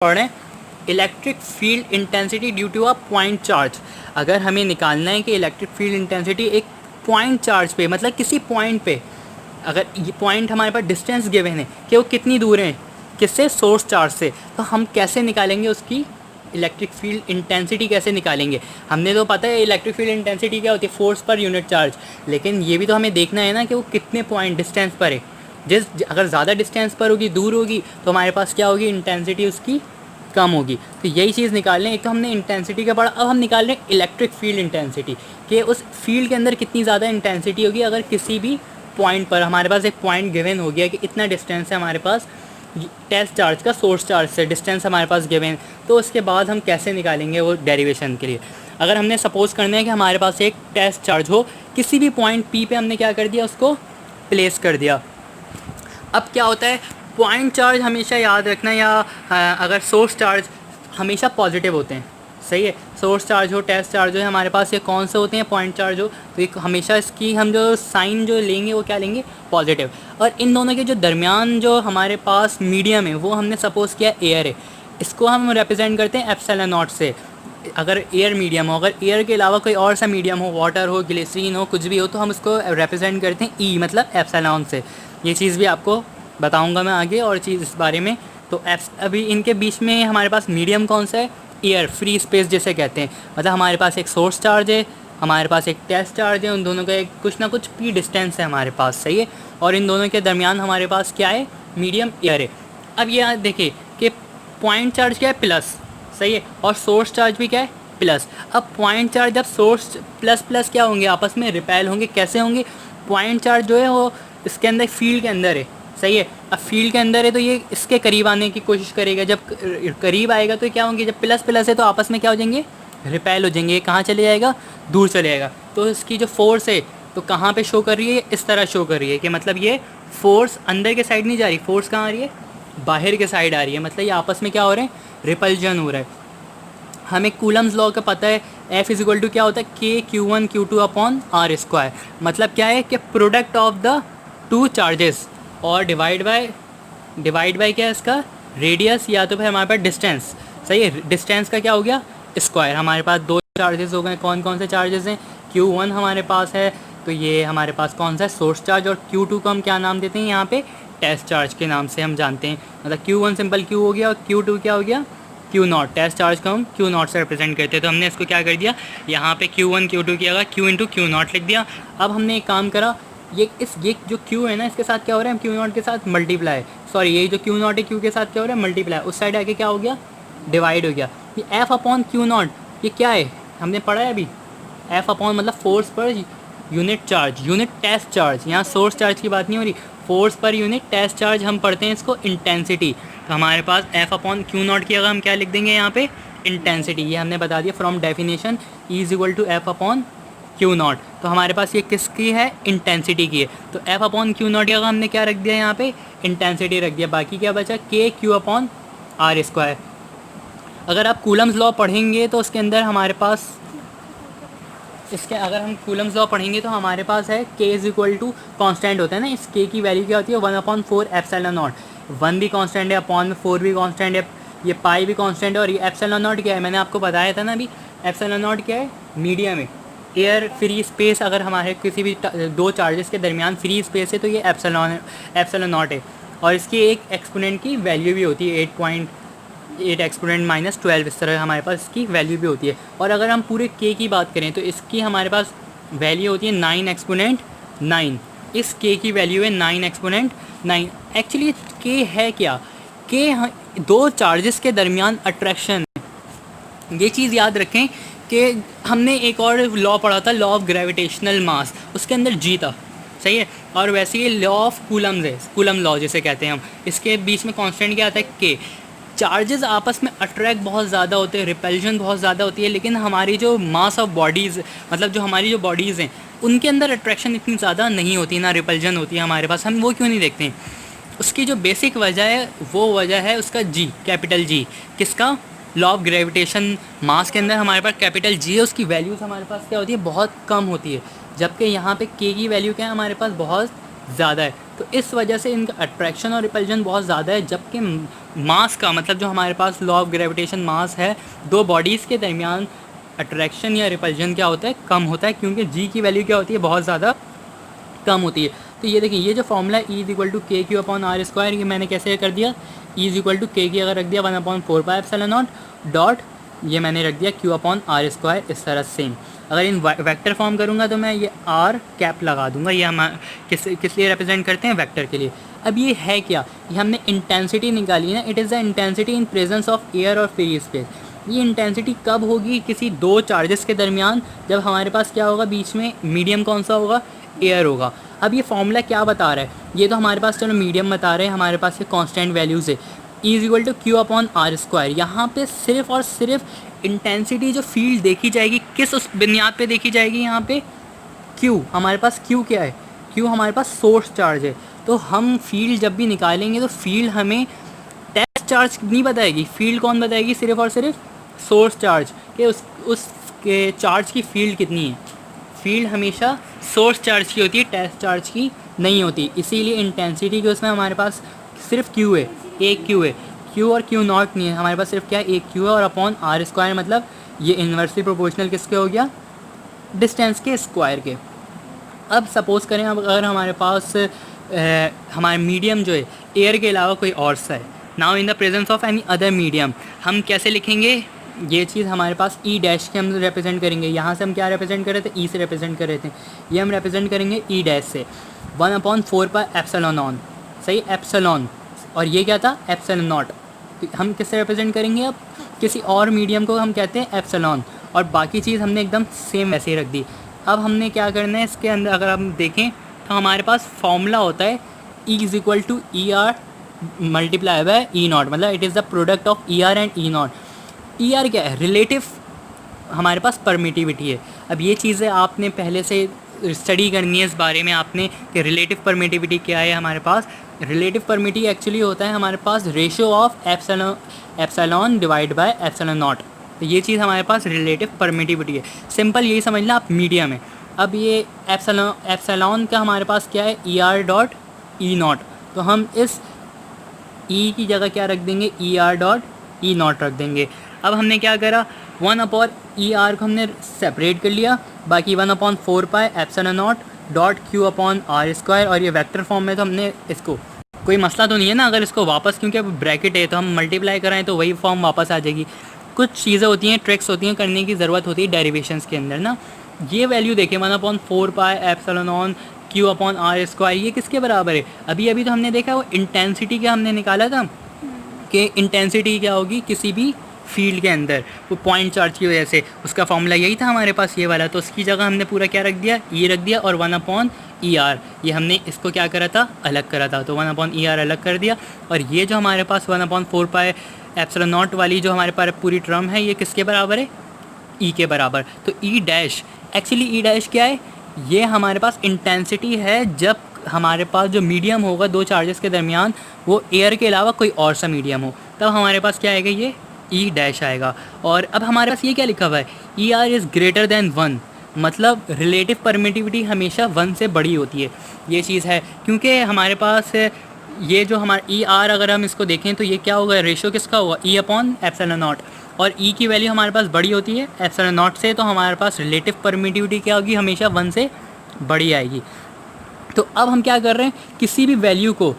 पढ़ रहे हैं electric field intensity due to a point charge. अगर हमें निकालना है कि इलेक्ट्रिक फील्ड इंटेंसिटी एक पॉइंट चार्ज पे, मतलब किसी पॉइंट पे, अगर ये पॉइंट हमारे पास डिस्टेंस गिवन है कि वो कितनी दूर है किससे, सोर्स चार्ज से, तो हम कैसे निकालेंगे उसकी इलेक्ट्रिक फील्ड इंटेंसिटी कैसे निकालेंगे। हमने तो पता है इलेक्ट्रिक फील्ड इंटेंसिटी क्या होती है, फोर्स पर यूनिट चार्ज, लेकिन ये भी तो हमें देखना है ना कि वो कितने पॉइंट डिस्टेंस पर है। अगर ज़्यादा डिस्टेंस पर होगी, दूर होगी, तो हमारे पास क्या होगी, इंटेंसिटी उसकी कम होगी। तो यही चीज़ निकाल लें। एक तो हमने इंटेंसिटी का पढ़ा, अब हम निकाल रहे हैं इलेक्ट्रिक फील्ड इंटेंसिटी, कि उस फील्ड के अंदर कितनी ज़्यादा इंटेंसिटी होगी अगर किसी भी पॉइंट पर हमारे पास एक पॉइंट गिवन हो गया कि इतना डिस्टेंस है हमारे पास टेस्ट चार्ज का, सोर्स चार्ज से डिस्टेंस हमारे पास गिवन, तो उसके बाद हम कैसे निकालेंगे वो डेरिवेशन के लिए। अगर हमने सपोज़ करना है कि हमारे पास एक टेस्ट चार्ज हो, किसी भी पॉइंट पी पे हमने क्या कर दिया, उसको प्लेस कर दिया। अब क्या होता है, पॉइंट चार्ज हमेशा याद रखना, या अगर सोर्स चार्ज हमेशा पॉजिटिव होते हैं, सही है। सोर्स चार्ज हो, टेस्ट चार्ज हो, हमारे पास ये कौन से होते हैं, पॉइंट चार्ज हो, तो एक हमेशा इसकी हम जो साइन जो लेंगे वो क्या लेंगे, पॉजिटिव। और इन दोनों के जो दरमियान जो हमारे पास मीडियम है वो हमने सपोज़ किया एयर है, इसको हम रिप्रेजेंट करते हैं एप्सिलॉन नॉट से। अगर एयर मीडियम हो, अगर एयर के अलावा कोई और सा मीडियम हो, वाटर हो, ग्लिसरीन हो, कुछ भी हो, तो हम उसको रिप्रेजेंट करते हैं ई, मतलब एप्सिलॉन से। ये चीज़ भी आपको बताऊंगा मैं आगे और चीज़ इस बारे में। तो अभी इनके बीच में हमारे पास मीडियम कौन सा है, एयर, फ्री स्पेस जिसे कहते हैं। मतलब हमारे पास एक सोर्स चार्ज है, हमारे पास एक टेस्ट चार्ज है, उन दोनों का एक कुछ ना कुछ पी डिस्टेंस है हमारे पास, सही है। और इन दोनों के दरमियान हमारे पास क्या है, मीडियम एयर है। अब ये देखिए कि पॉइंट चार्ज क्या है, प्लस, सही है, और सोर्स चार्ज भी क्या है, प्लस। अब पॉइंट चार्ज जब सोर्स प्लस प्लस क्या होंगे, आपस में रिपेल होंगे। कैसे होंगे, पॉइंट चार्ज जो है वो इसके अंदर फील्ड के अंदर है, सही है। अब फील्ड के अंदर है तो ये इसके करीब आने की कोशिश करेगा, जब करीब आएगा तो क्या होंगे, जब प्लस प्लस है तो आपस में क्या हो जाएंगे, रिपेल हो जाएंगे। कहाँ चले जाएगा, दूर चले जाएगा। तो इसकी जो फोर्स है तो कहाँ पे शो कर रही है, इस तरह शो कर रही है कि मतलब ये फोर्स अंदर के साइड नहीं जा रही, फोर्स कहाँ आ रही है, बाहर के साइड आ रही है। मतलब ये आपस में क्या हो रहे हैं, रिपल्जन हो रहा है। हमें कूलम्स लॉ का पता है, F इज इक्वल टू क्या होता है, के Q1 Q2 upon R square. मतलब क्या है कि product of the two charges, और डिवाइड बाय क्या है इसका, रेडियस, या तो फिर हमारे पास डिस्टेंस, सही है। डिस्टेंस का क्या हो गया, स्क्वायर। हमारे पास दो चार्जेस हो गए, कौन कौन से चार्जेस हैं, Q1 हमारे पास है, तो ये हमारे पास कौन सा है, सोर्स चार्ज, और Q2 को हम क्या नाम देते हैं यहाँ पे, टेस्ट चार्ज के नाम से हम जानते हैं। मतलब Q1 सिंपल Q हो गया, और Q2 क्या हो गया, Q0। टेस्ट चार्ज को हम Q0 से रिप्रेजेंट करते हैं। तो हमने इसको क्या कर दिया, यहाँ पे Q1 Q2 किया, Q इंटू Q0 लिख दिया। अब हमने एक काम करा, ये जो Q है ना, इसके साथ क्या हो रहा है, Q0 के साथ मल्टीप्लाई, सॉरी ये जो Q0 है Q के साथ क्या हो रहा है, मल्टीप्लाई। उस साइड आके क्या हो गया, डिवाइड हो गया। ये F अपॉन Q0 ये क्या है, हमने पढ़ा है अभी। F अपॉन मतलब फोर्स पर unit charge, unit test charge, यहाँ सोर्स चार्ज की बात नहीं हो रही, फोर्स पर यूनिट टेस्ट चार्ज हम पढ़ते हैं इसको इंटेंसिटी। तो हमारे पास F अपॉन Q0 की अगर हम क्या लिख देंगे यहाँ पे, इंटेंसिटी। ये हमने बता दिया from definition, E is equal to F upon Q0। तो हमारे पास ये किसकी है, इंटेंसिटी की है। तो F अपॉन Q0 की अगर हमने क्या रख दिया यहाँ पे, इंटेंसिटी रख दिया। बाकी क्या बचा, के Q अपॉन आर स्क्वायर। अगर आप कूलम्स लॉ पढ़ेंगे तो उसके अंदर हमारे पास अगर हम कूलम्स लॉ पढ़ेंगे तो हमारे पास है के इज इक्वल टू कॉन्स्टेंट होता है ना, इस के की वैल्यू क्या होती है, 1/4 एप्सिलॉन नॉट। 1 भी कॉन्स्टेंट है, अपॉन में 4 भी कॉन्स्टेंट है, ये पाई भी कॉन्स्टेंट है, और ये एप्सिलॉन नॉट क्या है, मैंने आपको बताया था ना अभी, एप्सिलॉन नॉट क्या है, मीडियम है, एयर फ्री स्पेस। अगर हमारे किसी भी दो चार्जेस के दरमियान फ्री स्पेस है तो ये एप्सिलॉन नॉट है। और इसकी एक एक्सपोनेंट की वैल्यू भी होती है 8.8 एक्सपोनेंट -12, इस तरह हमारे पास इसकी वैल्यू भी होती है। और अगर हम पूरे के की बात करें तो इसकी हमारे पास वैल्यू होती है 9 एक्सपोनेंट 9। इस के की वैल्यू है 9 एक्सपोनेंट 9। एक्चुअली के है क्या, के दो चार्जेस के दरमियान अट्रैक्शन। ये चीज़ याद रखें कि हमने एक और लॉ पढ़ा था, लॉ ऑफ ग्रेविटेशनल मास, उसके अंदर जी था, सही है। और वैसे ये लॉ ऑफ कूलम्स है, कूलम लॉ जिसे कहते हैं हम। इसके बीच में कांस्टेंट क्या आता है, के। चार्जेस आपस में अट्रैक्ट बहुत ज़्यादा होते हैं, रिपल्जन बहुत ज़्यादा होती है, लेकिन हमारी जो मास ऑफ बॉडीज़, मतलब जो हमारी जो बॉडीज़ हैं उनके अंदर अट्रैक्शन इतनी ज़्यादा नहीं होती, ना रिपल्जन होती है हमारे पास। हम वो क्यों नहीं देखते हैं, उसकी जो बेसिक वजह है वो वजह है उसका जी, कैपिटल जी। किसका, लॉ ऑफ ग्रेविटेशन मास के अंदर हमारे पास कैपिटल जी है, उसकी वैल्यूज़ हमारे पास क्या होती है, बहुत कम होती है। जबकि यहाँ पे के की वैल्यू क्या है, हमारे पास बहुत ज़्यादा है। तो इस वजह से इनका अट्रैक्शन और रिपल्जन बहुत ज़्यादा है, जबकि मास का मतलब जो हमारे पास लॉ ऑफ ग्रेविटेशन मास है, दो बॉडीज़ के दरमियान अट्रैक्शन या रिपल्जन क्या होता है, कम होता है, क्योंकि जी की वैल्यू क्या होती है, बहुत ज़्यादा कम होती है। तो ये देखिए, ये जो formula E is equal to K Q upon R square, ये मैंने कैसे कर दिया, E इज इक्वल टू के की अगर रख दिया 1/4 पाई एप्सिलॉन नॉट डॉट, ये मैंने रख दिया Q अपॉन आर स्क्वायर, इस तरह सेम। अगर इन वेक्टर फॉर्म करूँगा तो मैं ये आर कैप लगा दूंगा, ये हम किस लिए रिप्रेजेंट करते हैं, वेक्टर के लिए। अब ये है क्या, ये हमने इंटेंसिटी निकाली ना, it is the intensity in presence of air और फ्री स्पेस। ये इंटेंसिटी कब होगी, किसी दो चार्जेस के दरमियान, जब हमारे पास क्या होगा, बीच में मीडियम कौन सा होगा, एयर होगा। अब ये फॉर्मूला क्या बता रहा है, ये तो हमारे पास चलो मीडियम बता रहे हैं, हमारे पास ये कांस्टेंट वैल्यूज़ है, E is equal to Q upon R square. यहाँ पे सिर्फ और सिर्फ इंटेंसिटी जो फील्ड देखी जाएगी, किस उस बुनियाद पे देखी जाएगी, यहाँ पे Q, हमारे पास Q क्या है, Q हमारे पास सोर्स चार्ज है। तो हम फील्ड जब भी निकालेंगे तो फील्ड हमें टेस्ट चार्ज नहीं बताएगी, फील्ड कौन बताएगी, सिर्फ और सिर्फ सोर्स चार्ज के उस के चार्ज की फील्ड कितनी है। फील्ड हमेशा सोर्स चार्ज की होती है, टेस्ट चार्ज की नहीं होती। इसीलिए इंटेंसिटी के उसमें हमारे पास सिर्फ Q है, एक Q है, Q और Q नॉट नहीं है, हमारे पास सिर्फ क्या है, एक Q है, और अपॉन आर स्क्वायर, मतलब ये इन्वर्सली प्रोपोर्शनल किसके हो गया, डिस्टेंस के स्क्वायर के। अब सपोज़ करें, अब अगर हमारे पास हमारे मीडियम जो है एयर के अलावा कोई और सा है, now in the presence of any other medium, हम कैसे लिखेंगे ये चीज़, हमारे पास E डैश के हम रिप्रेजेंट करेंगे। यहाँ से हम क्या रिप्रेजेंट कर रहे थे, E से रिप्रेजेंट कर रहे थे, ये हम रिप्रेजेंट करेंगे E डैश से 1/4 पाई एप्सिलॉन ऑन, सही, एप्सिलॉन, और ये क्या था, एप्सिलॉन नॉट। तो हम किससे रिप्रेजेंट करेंगे, अब किसी और मीडियम को हम कहते हैं एप्सिलॉन, और बाकी चीज़ हमने एकदम सेम वैसे ही रख दी। अब हमने क्या करना है इसके अंदर, अगर हम देखें तो हमारे पास फॉर्मूला होता है E is equal to E R multiply by E not, मतलब it is the product of E R and E not. E R क्या है, रिलेटिव हमारे पास परमिटिविटी है। अब ये चीज़ें आपने पहले से स्टडी करनी है इस बारे में आपने, कि रिलेटिव परमिटिविटी क्या है। हमारे पास रिलेटिव परमिटिविटी एक्चुअली होता है हमारे पास ratio of epsilon divide by epsilon not. तो ये चीज़ हमारे पास रिलेटिव परमिटिविटी है। सिंपल यही समझना आप, मीडियम है। अब ये एप्सिलॉन का हमारे पास क्या है, E R dot E not, तो हम इस ई की जगह क्या रख देंगे, E R dot E not रख देंगे। अब हमने क्या करा, 1/ER को हमने सेपरेट कर लिया, बाकी 1/4 pi epsilon naught dot Q upon R square, और ये वेक्टर फॉर्म में तो हमने इसको, कोई मसला तो नहीं है ना अगर इसको वापस, क्योंकि अब ब्रैकेट है तो हम मल्टीप्लाई कराएं तो वही फॉर्म वापस आ जाएगी। कुछ चीज़ें होती हैं, ट्रिक्स होती हैं, करने की ज़रूरत होती है डेरिवेशंस के अंदर ना। ये वैल्यू देखें 1/4 pi epsilon on Q upon R square, ये किसके बराबर है, अभी तो हमने देखा वो इंटेंसिटी का हमने निकाला था कि इंटेंसिटी क्या होगी किसी भी फील्ड के अंदर, वो पॉइंट चार्ज की वजह से, उसका फॉर्मूला यही था हमारे पास, ये वाला। तो उसकी जगह हमने पूरा क्या रख दिया, E रख दिया, और 1/ER, ये हमने इसको क्या करा था, अलग करा था, तो 1/ER अलग कर दिया। और ये जो हमारे पास 1/4 पाई एप्सिलॉन नॉट वाली जो हमारे पास पूरी टर्म है, ये किसके बराबर है, E के बराबर। तो E dash, actually E dash क्या है, ये हमारे पास इंटेंसिटी है जब हमारे पास जो मीडियम होगा दो चार्जेस के दरमियान, वो एयर के अलावा कोई और सा मीडियम हो, तब हमारे पास क्या आएगा, ये E डैश आएगा। और अब हमारे पास ये क्या लिखा हुआ है, ER इज़ ग्रेटर दैन 1, मतलब रिलेटिव परमिटिविटी हमेशा 1 से बड़ी होती है। ये चीज़ है, क्योंकि हमारे पास ये जो हमारा ER अगर हम इसको देखें तो ये क्या होगा, रेशो किसका होगा, E अपॉन एप्सिलॉन नॉट, और E की वैल्यू हमारे पास बड़ी होती है एप्सिलॉन नॉट से, तो हमारे पास रिलेटिव परमिटिविटी क्या होगी, हमेशा 1 से बड़ी आएगी। तो अब हम क्या कर रहे हैं, किसी भी वैल्यू को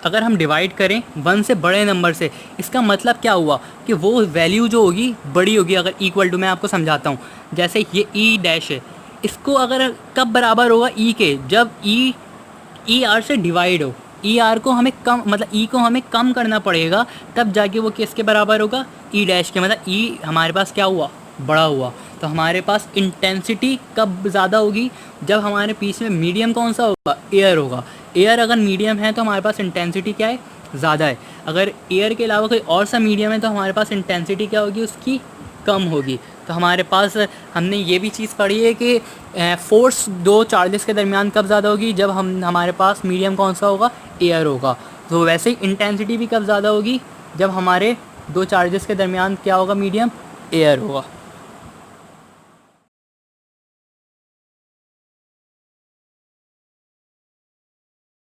अगर हम डिवाइड करें 1 से बड़े नंबर से, इसका मतलब क्या हुआ कि वो वैल्यू जो होगी बड़ी होगी। अगर इक्वल टू, मैं आपको समझाता हूँ, जैसे ये E डैश है, इसको अगर कब बराबर होगा E के, जब E R से डिवाइड हो, E R को हमें कम, मतलब E को हमें कम करना पड़ेगा, तब जाके वो किसके बराबर होगा, E डैश के, मतलब E हमारे पास क्या हुआ, बड़ा हुआ। तो हमारे पास इंटेंसिटी कब ज़्यादा होगी, जब हमारे पीछे में मीडियम कौन सा होगा, एयर होगा। एयर अगर मीडियम है तो हमारे पास इंटेंसिटी क्या है, ज़्यादा है। अगर एयर के अलावा कोई और सा मीडियम है तो हमारे पास इंटेंसिटी क्या होगी, उसकी कम होगी। तो हमारे पास हमने ये भी चीज़ पढ़ी है कि फोर्स दो चार्जेस के दरमियान कब ज़्यादा होगी, जब हमारे पास मीडियम कौन सा होगा, एयर होगा। तो वैसे ही इंटेंसिटी भी कब ज़्यादा होगी, जब हमारे दो चार्जेस के दरमियान क्या होगा, मीडियम एयर होगा।